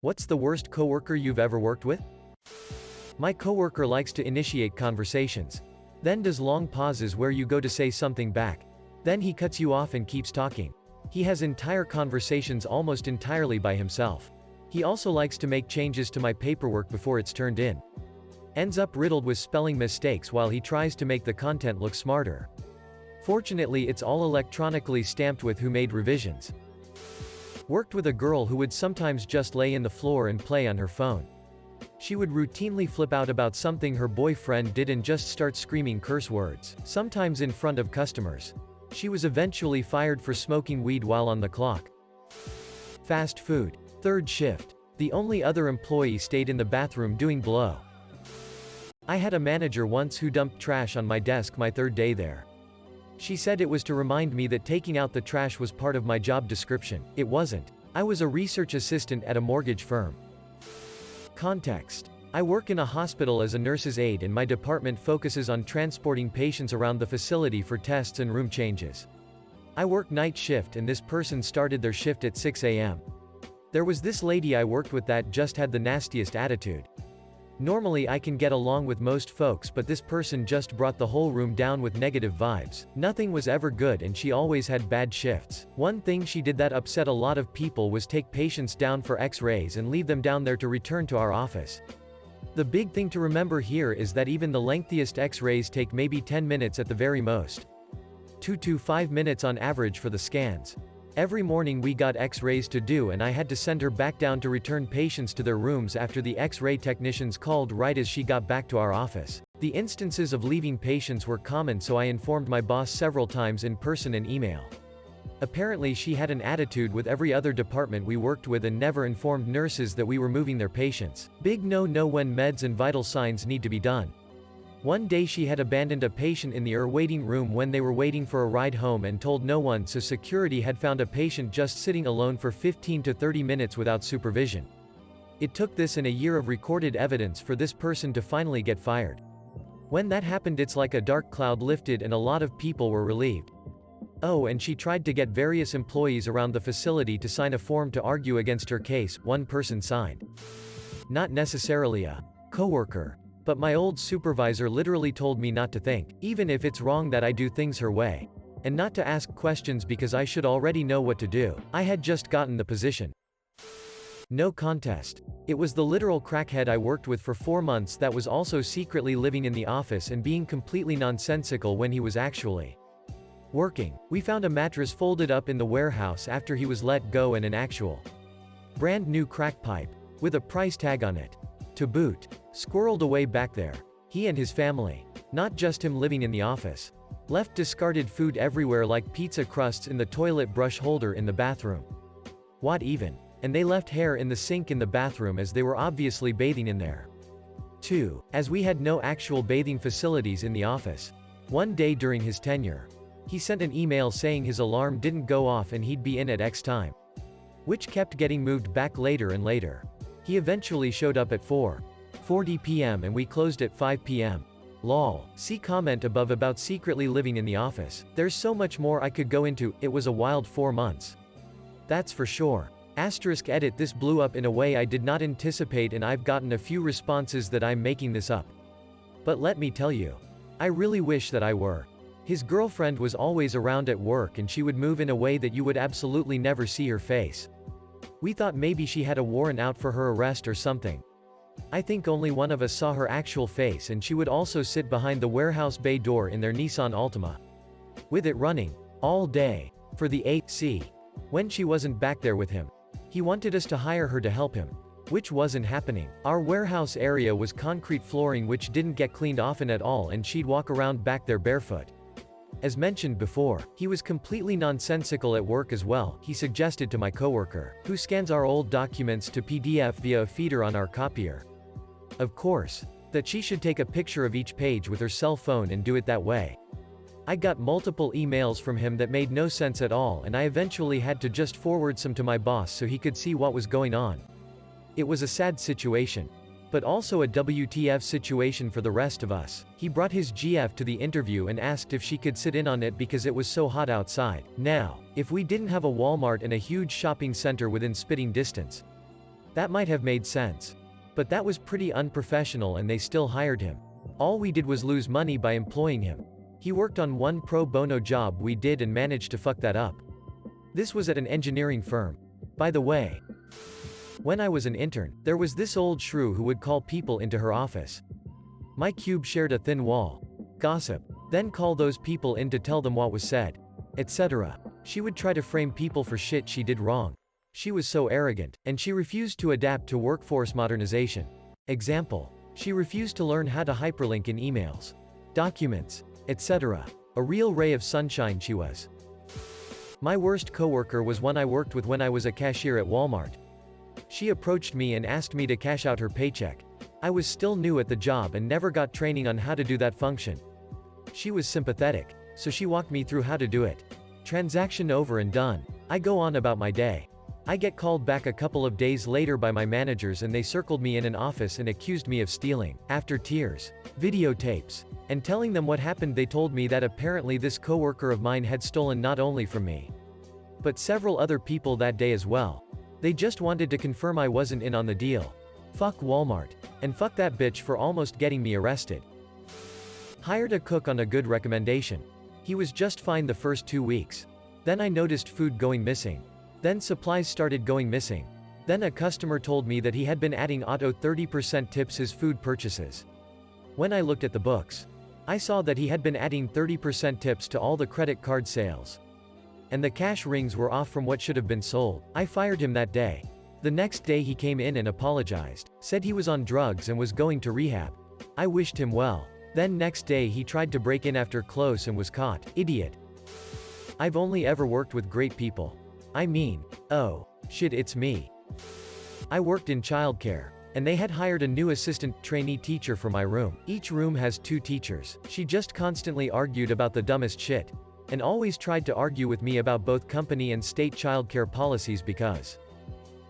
What's the worst coworker you've ever worked with? My coworker likes to initiate conversations. Then does long pauses where you go to say something back. Then he cuts you off and keeps talking. He has entire conversations almost entirely by himself. He also likes to make changes to my paperwork before it's turned in. Ends up riddled with spelling mistakes while he tries to make the content look smarter. Fortunately, it's all electronically stamped with who made revisions. Worked with a girl who would sometimes just lay in the floor and play on her phone. She would routinely flip out about something her boyfriend did and just start screaming curse words, sometimes in front of customers. She was eventually fired for smoking weed while on the clock. Fast food. Third shift. The only other employee stayed in the bathroom doing blow. I had a manager once who dumped trash on my desk my third day there. She said it was to remind me that taking out the trash was part of my job description. It wasn't. I was a research assistant at a mortgage firm. Context. I work in a hospital as a nurse's aide and my department focuses on transporting patients around the facility for tests and room changes. I work night shift and this person started their shift at 6 a.m. There was this lady I worked with that just had the nastiest attitude. Normally I can get along with most folks, but this person just brought the whole room down with negative vibes. Nothing was ever good and she always had bad shifts. One thing she did that upset a lot of people was take patients down for x-rays and leave them down there to return to our office. The big thing to remember here is that even the lengthiest x-rays take maybe 10 minutes at the very most. 2 to 5 minutes on average for the scans. Every morning we got x-rays to do and I had to send her back down to return patients to their rooms after the x-ray technicians called right as she got back to our office. The instances of leaving patients were common, so I informed my boss several times in person and email. Apparently she had an attitude with every other department we worked with and never informed nurses that we were moving their patients. Big no-no when meds and vital signs need to be done. One day she had abandoned a patient in the waiting room when they were waiting for a ride home and told no one, so security had found a patient just sitting alone for 15 to 30 minutes without supervision. It took this and a year of recorded evidence for this person to finally get fired. When that happened, it's like a dark cloud lifted and a lot of people were relieved. Oh, and she tried to get various employees around the facility to sign a form to argue against her case. One person signed. Not necessarily a coworker. But my old supervisor literally told me not to think, even if it's wrong, that I do things her way. And not to ask questions because I should already know what to do. I had just gotten the position. No contest. It was the literal crackhead I worked with for 4 months that was also secretly living in the office and being completely nonsensical when he was actually working. We found a mattress folded up in the warehouse after he was let go and an actual brand new crack pipe with a price tag on it, to boot, squirreled away back there. He and his family. Not just him living in the office. Left discarded food everywhere like pizza crusts in the toilet brush holder in the bathroom. What even? And they left hair in the sink in the bathroom as they were obviously bathing in there. 2. As we had no actual bathing facilities in the office. One day during his tenure, he sent an email saying his alarm didn't go off and he'd be in at X time, which kept getting moved back later and later. He eventually showed up at 4:40 p.m. and we closed at 5 p.m. Lol. See comment above about secretly living in the office. There's so much more I could go into. It was a wild 4 months. That's for sure. *edit This blew up in a way I did not anticipate and I've gotten a few responses that I'm making this up. But let me tell you, I really wish that I were. His girlfriend was always around at work and she would move in a way that you would absolutely never see her face. We thought maybe she had a warrant out for her arrest or something. I think only one of us saw her actual face, and she would also sit behind the warehouse bay door in their Nissan Altima, with it running all day for the AC. When she wasn't back there with him, he wanted us to hire her to help him, which wasn't happening. Our warehouse area was concrete flooring which didn't get cleaned often at all, and she'd walk around back there barefoot. As mentioned before, he was completely nonsensical at work as well. He suggested to my coworker, who scans our old documents to PDF via a feeder on our copier, of course, that she should take a picture of each page with her cell phone and do it that way. I got multiple emails from him that made no sense at all, and I eventually had to just forward some to my boss so he could see what was going on. It was a sad situation, but also a WTF situation for the rest of us. He brought his GF to the interview and asked if she could sit in on it because it was so hot outside. Now, if we didn't have a Walmart and a huge shopping center within spitting distance, That might have made sense. But that was pretty unprofessional and they still hired him. All we did was lose money by employing him. He worked on one pro bono job we did and managed to fuck that up. This was at an engineering firm. By the way, when I was an intern, there was this old shrew who would call people into her office. My cube shared a thin wall. Gossip. Then call those people in to tell them what was said, etc. She would try to frame people for shit she did wrong. She was so arrogant, and she refused to adapt to workforce modernization. Example. She refused to learn how to hyperlink in emails, documents, etc. A real ray of sunshine she was. My worst coworker was one I worked with when I was a cashier at Walmart. She approached me and asked me to cash out her paycheck. I was still new at the job and never got training on how to do that function. She was sympathetic, so she walked me through how to do it. Transaction over and done. I go on about my day. I get called back a couple of days later by my managers and they circled me in an office and accused me of stealing, after tears, videotapes. And telling them what happened, they told me that apparently this coworker of mine had stolen not only from me, but several other people that day as well. They just wanted to confirm I wasn't in on the deal. Fuck Walmart. And fuck that bitch for almost getting me arrested. Hired a cook on a good recommendation. He was just fine the first 2 weeks. Then I noticed food going missing. Then supplies started going missing. Then a customer told me that he had been adding auto 30% tips his food purchases. When I looked at the books, I saw that he had been adding 30% tips to all the credit card sales. And the cash rings were off from what should have been sold. I fired him that day. The next day he came in and apologized, said he was on drugs and was going to rehab. I wished him well. Then next day he tried to break in after close and was caught. Idiot. I've only ever worked with great people. I mean, oh, shit, it's me. I worked in childcare, and they had hired a new assistant trainee teacher for my room. Each room has 2 teachers. She just constantly argued about the dumbest shit, and always tried to argue with me about both company and state childcare policies because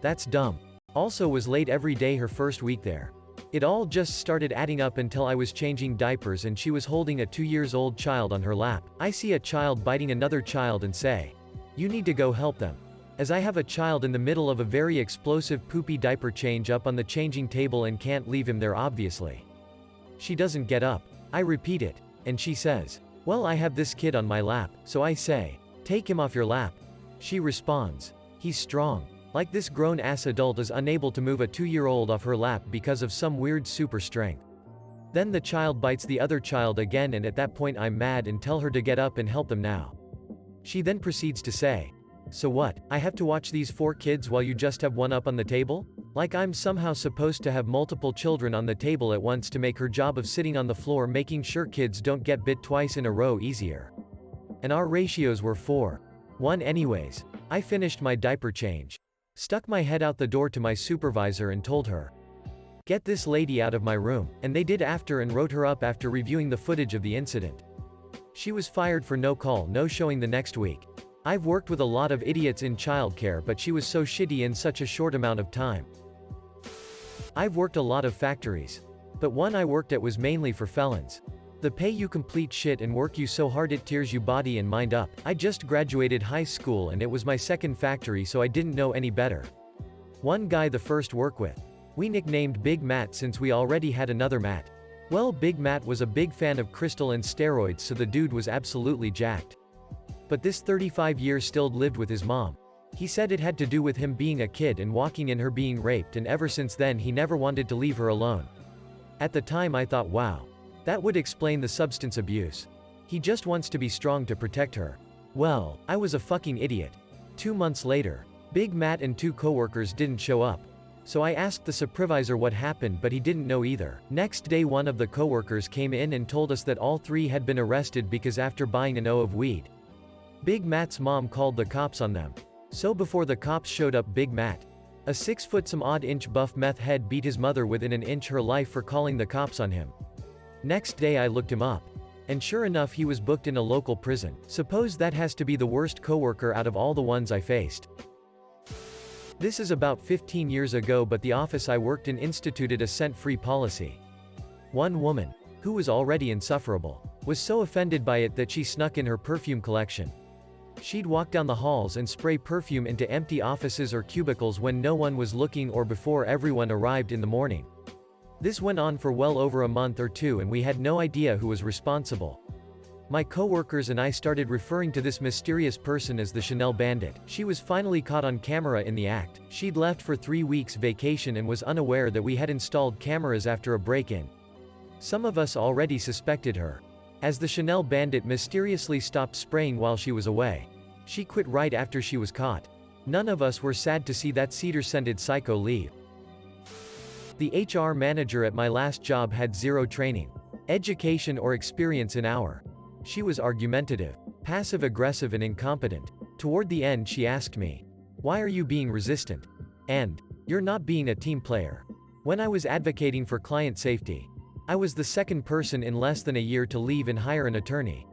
that's dumb. Also was late every day her first week there. It all just started adding up until I was changing diapers and she was holding a 2-year-old child on her lap. I see a child biting another child and say, "You need to go help them." As I have a child in the middle of a very explosive poopy diaper change up on the changing table and can't leave him there obviously. She doesn't get up. I repeat it, and she says, "Well, I have this kid on my lap," so I say, "Take him off your lap." She responds, "He's strong." Like this grown-ass adult is unable to move a 2-year-old off her lap because of some weird super strength. Then the child bites the other child again and at that point I'm mad and tell her to get up and help them now. She then proceeds to say, "So what, I have to watch these 4 kids while you just have one up on the table?" Like I'm somehow supposed to have multiple children on the table at once to make her job of sitting on the floor making sure kids don't get bit twice in a row easier. And our ratios were 4:1 anyways. I finished my diaper change. Stuck my head out the door to my supervisor and told her, "Get this lady out of my room," and they did after and wrote her up after reviewing the footage of the incident. She was fired for no call, no showing the next week. I've worked with a lot of idiots in childcare, but she was so shitty in such a short amount of time. I've worked a lot of factories, but one I worked at was mainly for felons. The pay you complete shit and work you so hard it tears you body and mind up. I just graduated high school and it was my second factory, so I didn't know any better. One guy the first work with. We nicknamed Big Matt since we already had another Matt. Well, Big Matt was a big fan of crystal and steroids, so the dude was absolutely jacked. But this 35-year still lived with his mom. He said it had to do with him being a kid and walking in her being raped, and ever since then he never wanted to leave her alone. At the time I thought, wow, that would explain the substance abuse. He just wants to be strong to protect her. Well, I was a fucking idiot. 2 months later, Big Matt and 2 coworkers didn't show up. So I asked the supervisor what happened, but he didn't know either. Next day one of the coworkers came in and told us that all 3 had been arrested because after buying an O of weed, Big Matt's mom called the cops on them. So before the cops showed up, Big Matt, a 6-foot-some-odd-inch buff meth head, beat his mother within an inch her life for calling the cops on him. Next day I looked him up. And sure enough he was booked in a local prison. Suppose that has to be the worst coworker out of all the ones I faced. This is about 15 years ago, but the office I worked in instituted a scent-free policy. One woman, who was already insufferable, was so offended by it that she snuck in her perfume collection. She'd walk down the halls and spray perfume into empty offices or cubicles when no one was looking or before everyone arrived in the morning. This went on for well over a month or two and we had no idea who was responsible. My coworkers and I started referring to this mysterious person as the Chanel Bandit. She was finally caught on camera in the act. She'd left for 3 weeks vacation and was unaware that we had installed cameras after a break-in. Some of us already suspected her, as the Chanel Bandit mysteriously stopped spraying while she was away. She quit right after she was caught. None of us were sad to see that cedar-scented psycho leave. The HR manager at my last job had zero training, education or experience in our. She was argumentative, passive-aggressive and incompetent. Toward the end she asked me, "Why are you being resistant?" And, "You're not being a team player." When I was advocating for client safety, I was the second person in less than a year to leave and hire an attorney.